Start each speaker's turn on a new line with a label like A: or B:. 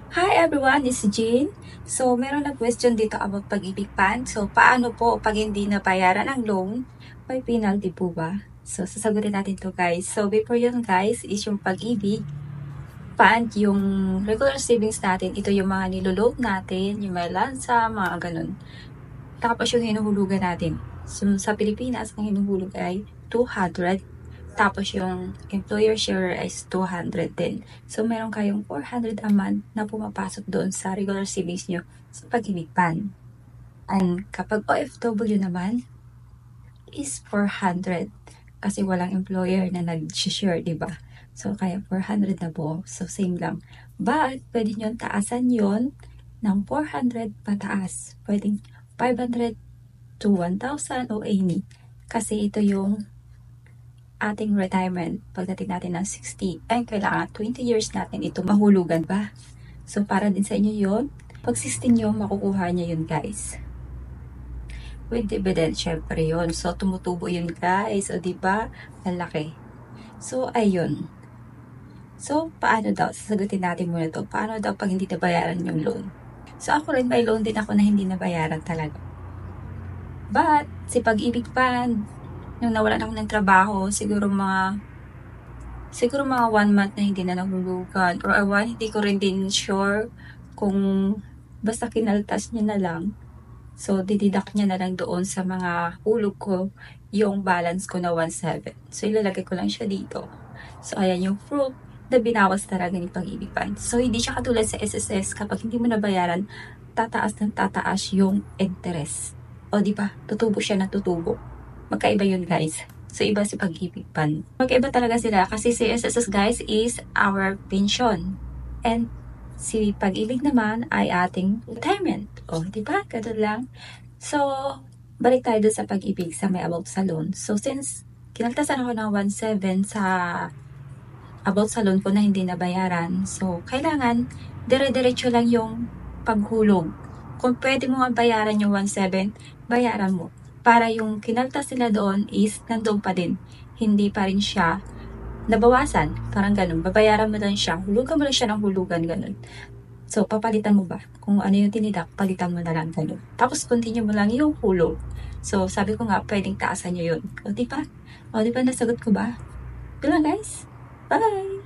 A: Hi everyone, this is Jean. So, meron na question dito about pag-ibig pan. So, paano po pag hindi nabayaran ang loan? May penalty po ba? So, sasagutin natin to guys. So, before yun guys, is yung pag-ibig pan, yung regular savings natin. Ito yung mga niloload natin, yung may lansa, mga ganun. Tapos yung hinuhulugan natin. So, sa Pilipinas, ang hinuhulog ay 200. Tapos yung employer share is 200 din. So, meron kayong 400 a month na pumapasok doon sa regular savings nyo sa pag-ibig pan. And kapag OFW naman, is 400. Kasi walang employer na nag-share, diba? So, kaya 400 na po. So, same lang. But, pwede nyo taasan yon ng 400 pataas. Pwedeng 500 to 1,000 o 80. Kasi ito yung ating retirement pagdating natin ng 60 ay kailangan 20 years natin ito mahulugan ba. So para din sa inyo yon, pag 16 nyo makukuha nyo yun guys, with dividend syempre yon. So tumutubo yun guys, o diba malaki. So ayun, so paano daw, sasagutin natin muna to, paano daw pag hindi nabayaran yung loan. So ako rin may loan din ako na hindi nabayaran talaga, but si Pag-ibig Pan, nung nawalan ako ng trabaho, siguro mga 1 month na hindi na nahulugan, or hindi ko rin din sure kung basta kinaltas niya na lang. So, dididak niya na lang doon sa mga hulog ko yung balance ko na 1,700. So, ilalagay ko lang siya dito. So, ayan yung proof na binawas talaga ni Pag-ibig Pan. So, hindi siya katulad sa SSS. Kapag hindi mo nabayaran, tataas ng tataas yung interest. O, di ba? Tutubo siya na tutubo. Magkaiba yun guys. So, iba si Pag-ibig Pan. Magkaiba talaga sila kasi si SSS guys is our pension. And si Pag-ibig naman ay ating retirement. O, di ba? Ganun lang. So, balik tayo dun sa Pag-ibig sa may about sa loan. So, since kinaltasan ako ng 1,700 sa about sa loan ko na hindi nabayaran, so, kailangan dire-diretso lang yung paghulog. Kung pwede mo nga bayaran yung 1,700, bayaran mo. Para yung kinaltas nila doon is nandoon pa din. Hindi pa rin siya nabawasan. Parang ganun. Babayaran mo lang siya. Hulugan mo lang siya ng hulugan. Ganun. So, papalitan mo ba? Kung ano yung tinidak, palitan mo na lang ganun. Tapos, continue mo lang yung hulog. So, sabi ko nga, pwedeng taasan nyo yun. O, diba? O, diba nasagot ko ba? Yun lang, guys. Bye!